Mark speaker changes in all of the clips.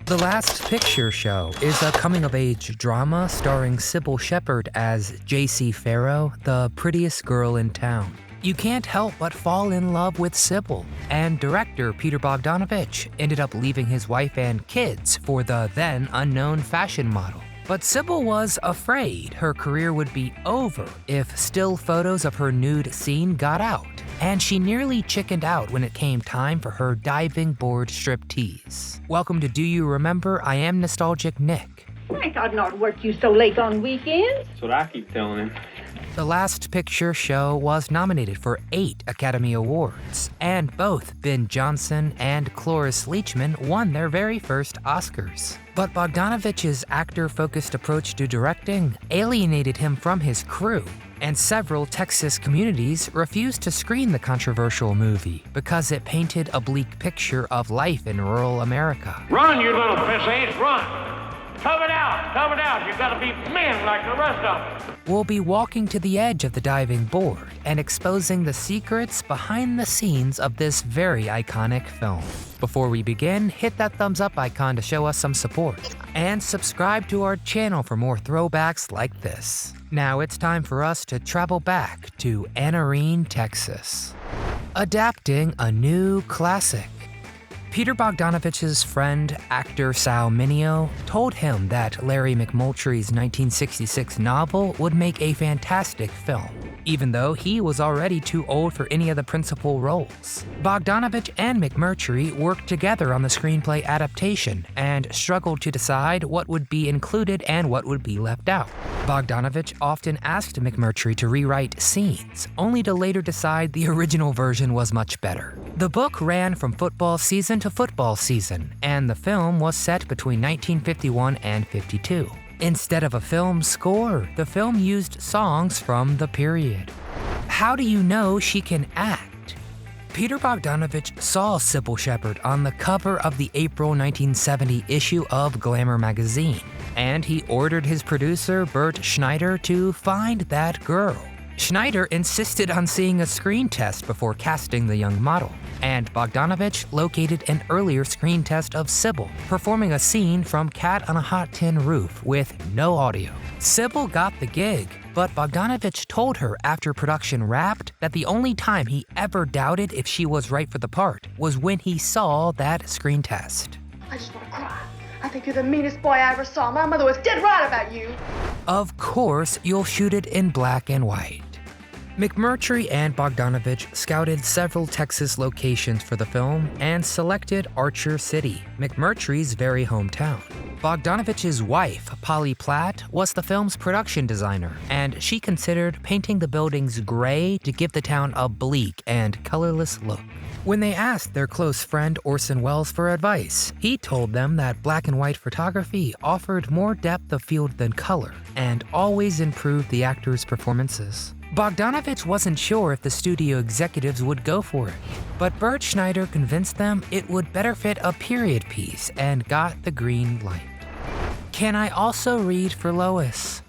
Speaker 1: The Last Picture Show is a coming-of-age drama starring Cybill Shepherd as J.C. Farrow, the prettiest girl in town. You can't help but fall in love with Cybill, and director Peter Bogdanovich ended up leaving his wife and kids for the then unknown fashion model. But Cybill was afraid her career would be over if still photos of her nude scene got out, and she nearly chickened out when it came time for her diving board striptease. Welcome to Do You Remember? I am Nostalgic Nick.
Speaker 2: I thought not work you so late on weekends.
Speaker 3: That's what I keep telling him.
Speaker 1: The Last Picture Show was nominated for 8 Academy Awards, and both Ben Johnson and Cloris Leachman won their very first Oscars. But Bogdanovich's actor-focused approach to directing alienated him from his crew, and several Texas communities refused to screen the controversial movie because it painted a bleak picture of life in rural America.
Speaker 4: Run, you little piss-ass, run! Tub it out, you gotta be men like the rest of them.
Speaker 1: We'll be walking to the edge of the diving board and exposing the secrets behind the scenes of this very iconic film. Before we begin, hit that thumbs up icon to show us some support, and subscribe to our channel for more throwbacks like this. Now it's time for us to travel back to Anarene, Texas. Adapting a new classic. Peter Bogdanovich's friend, actor Sal Mineo, told him that Larry McMurtry's 1966 novel would make a fantastic film, even though he was already too old for any of the principal roles. Bogdanovich and McMurtry worked together on the screenplay adaptation and struggled to decide what would be included and what would be left out. Bogdanovich often asked McMurtry to rewrite scenes, only to later decide the original version was much better. The book ran from football season to football season, and the film was set between 1951 and 52. Instead of a film score, the film used songs from the period. How do you know she can act? Peter Bogdanovich saw Cybill Shepherd on the cover of the April 1970 issue of Glamour magazine, and he ordered his producer, Bert Schneider, to find that girl. Schneider insisted on seeing a screen test before casting the young model, and Bogdanovich located an earlier screen test of Cybill performing a scene from Cat on a Hot Tin Roof with no audio. Cybill got the gig, but Bogdanovich told her after production wrapped that the only time he ever doubted if she was right for the part was when he saw that screen test.
Speaker 5: I just want to cry. I think you're the meanest boy I ever saw. My mother was dead right about you.
Speaker 1: Of course, you'll shoot it in black and white. McMurtry and Bogdanovich scouted several Texas locations for the film and selected Archer City, McMurtry's very hometown. Bogdanovich's wife, Polly Platt, was the film's production designer, and she considered painting the buildings gray to give the town a bleak and colorless look. When they asked their close friend Orson Welles for advice, he told them that black and white photography offered more depth of field than color and always improved the actors' performances. Bogdanovich wasn't sure if the studio executives would go for it, but Bert Schneider convinced them it would better fit a period piece and got the green light. Can I also read for Lois?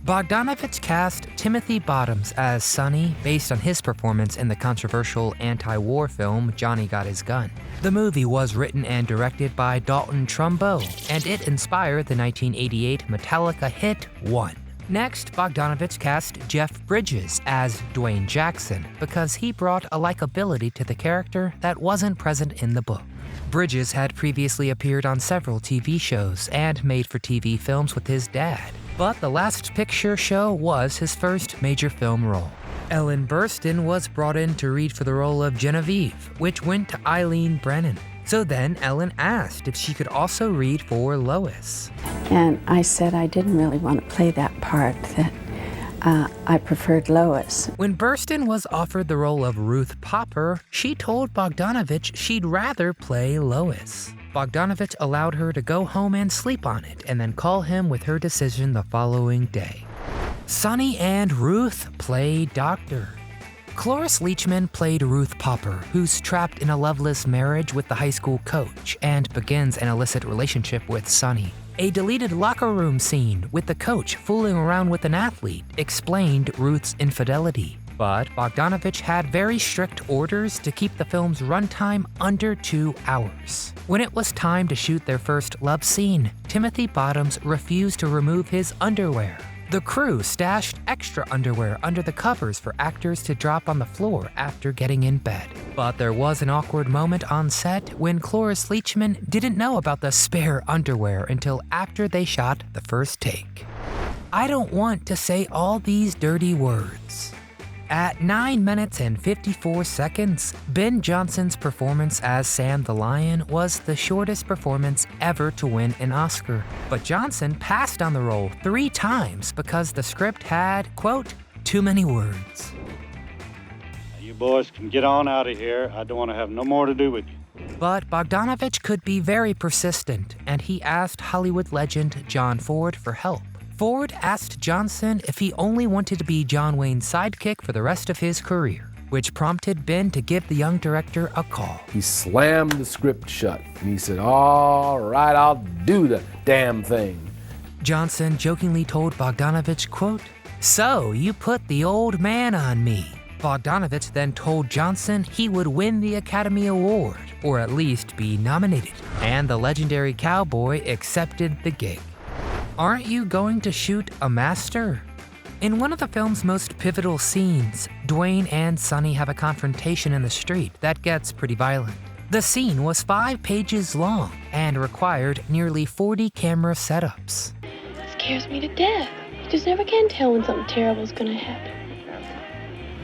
Speaker 1: Bogdanovich cast Timothy Bottoms as Sonny based on his performance in the controversial anti-war film Johnny Got His Gun. The movie was written and directed by Dalton Trumbo, and it inspired the 1988 Metallica hit One. Next, Bogdanovich cast Jeff Bridges as Dwayne Jackson because he brought a likability to the character that wasn't present in the book. Bridges had previously appeared on several TV shows and made-for-TV films with his dad, but The Last Picture Show was his first major film role. Ellen Burstyn was brought in to read for the role of Genevieve, which went to Eileen Brennan. So then Ellen asked if she could also read for Lois.
Speaker 6: And I said I didn't really want to play that part, that I preferred Lois.
Speaker 1: When Burstyn was offered the role of Ruth Popper, she told Bogdanovich she'd rather play Lois. Bogdanovich allowed her to go home and sleep on it, and then call him with her decision the following day. Sonny and Ruth play doctor. Cloris Leachman played Ruth Popper, who's trapped in a loveless marriage with the high school coach and begins an illicit relationship with Sonny. A deleted locker room scene with the coach fooling around with an athlete explained Ruth's infidelity. But Bogdanovich had very strict orders to keep the film's runtime under 2 hours. When it was time to shoot their first love scene, Timothy Bottoms refused to remove his underwear. The crew stashed extra underwear under the covers for actors to drop on the floor after getting in bed. But there was an awkward moment on set when Cloris Leachman didn't know about the spare underwear until after they shot the first take. I don't want to say all these dirty words. At 9 minutes and 54 seconds, Ben Johnson's performance as Sam the Lion was the shortest performance ever to win an Oscar. But Johnson passed on the role 3 times because the script had, quote, too many words.
Speaker 3: You boys can get on out of here. I don't want to have no more to do with you.
Speaker 1: But Bogdanovich could be very persistent, and he asked Hollywood legend John Ford for help. Ford asked Johnson if he only wanted to be John Wayne's sidekick for the rest of his career, which prompted Ben to give the young director a call.
Speaker 7: He slammed the script shut, and he said, all right, I'll do the damn thing.
Speaker 1: Johnson jokingly told Bogdanovich, quote, so you put the old man on me. Bogdanovich then told Johnson he would win the Academy Award, or at least be nominated, and the legendary cowboy accepted the gig. Aren't you going to shoot a master? In one of the film's most pivotal scenes, Dwayne and Sonny have a confrontation in the street that gets pretty violent. The scene was 5 pages long and required nearly 40 camera setups.
Speaker 8: It scares me to death. You just never can tell when something terrible is going to happen.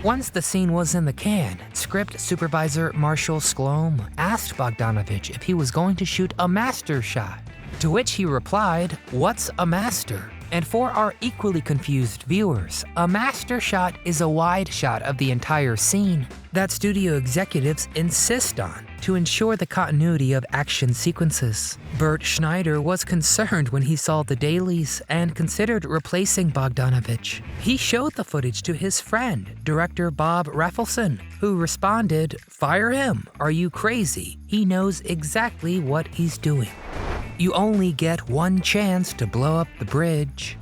Speaker 1: Once the scene was in the can, script supervisor Marshall Sklom asked Bogdanovich if he was going to shoot a master shot. To which he replied, what's a master? And for our equally confused viewers, a master shot is a wide shot of the entire scene that studio executives insist on to ensure the continuity of action sequences. Bert Schneider was concerned when he saw the dailies and considered replacing Bogdanovich. He showed the footage to his friend, director Bob Rafelson, who responded, fire him, are you crazy? He knows exactly what he's doing. You only get one chance to blow up the bridge.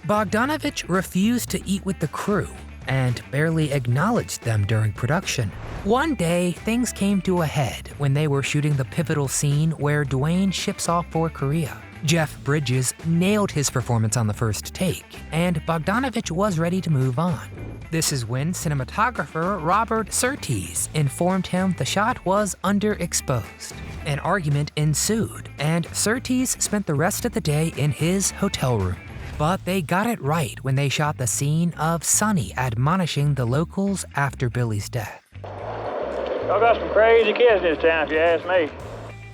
Speaker 1: Bogdanovich refused to eat with the crew and barely acknowledged them during production. One day, things came to a head when they were shooting the pivotal scene where Dwayne ships off for Korea. Jeff Bridges nailed his performance on the first take, and Bogdanovich was ready to move on. This is when cinematographer Robert Surtees informed him the shot was underexposed. An argument ensued, and Surtees spent the rest of the day in his hotel room. But they got it right when they shot the scene of Sonny admonishing the locals after Billy's death.
Speaker 4: Y'all got some crazy kids this town, if you ask me.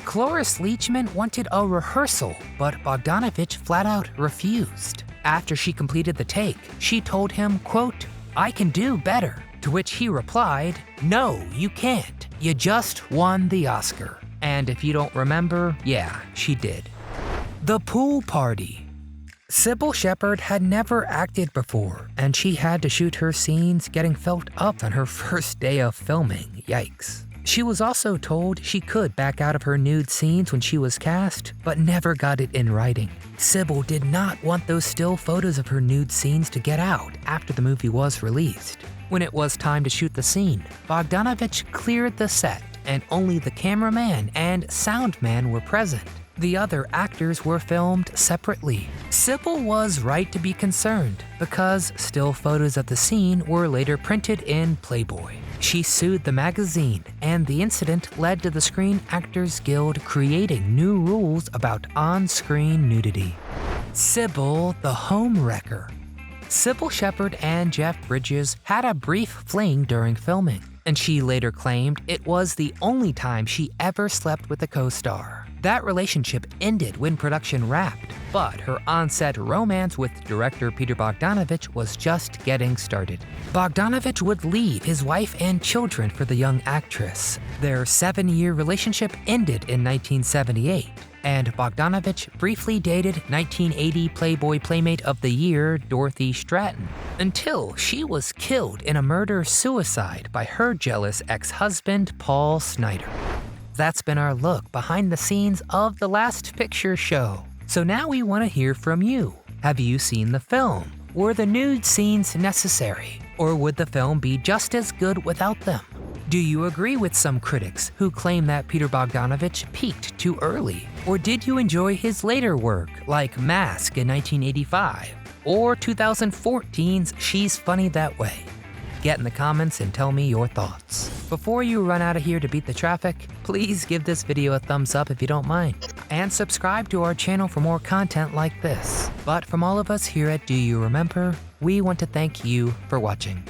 Speaker 1: Cloris Leachman wanted a rehearsal, but Bogdanovich flat out refused. After she completed the take, she told him, quote, I can do better. To which he replied, no, you can't. You just won the Oscar. And if you don't remember, yeah, she did. The pool party. Cybill Shepherd had never acted before, and she had to shoot her scenes getting felt up on her first day of filming. Yikes. She was also told she could back out of her nude scenes when she was cast, but never got it in writing. Cybill did not want those still photos of her nude scenes to get out after the movie was released. When it was time to shoot the scene, Bogdanovich cleared the set, and only the cameraman and soundman were present. The other actors were filmed separately. Cybill was right to be concerned because still photos of the scene were later printed in Playboy. She sued the magazine, and the incident led to the Screen Actors Guild creating new rules about on-screen nudity. Cybill the Home Wrecker. Cybill Shepherd and Jeff Bridges had a brief fling during filming, and she later claimed it was the only time she ever slept with a co-star. That relationship ended when production wrapped, but her on-set romance with director Peter Bogdanovich was just getting started. Bogdanovich would leave his wife and children for the young actress. Their 7-year relationship ended in 1978, and Bogdanovich briefly dated 1980 Playboy Playmate of the Year Dorothy Stratton, until she was killed in a murder-suicide by her jealous ex-husband Paul Snider. That's been our look behind the scenes of The Last Picture Show. So now we want to hear from you. Have you seen the film? Were the nude scenes necessary? Or would the film be just as good without them? Do you agree with some critics who claim that Peter Bogdanovich peaked too early? Or did you enjoy his later work, like Mask in 1985, or 2014's She's Funny That Way? Get in the comments and tell me your thoughts. Before you run out of here to beat the traffic, please give this video a thumbs up if you don't mind, and subscribe to our channel for more content like this. But from all of us here at Do You Remember, we want to thank you for watching.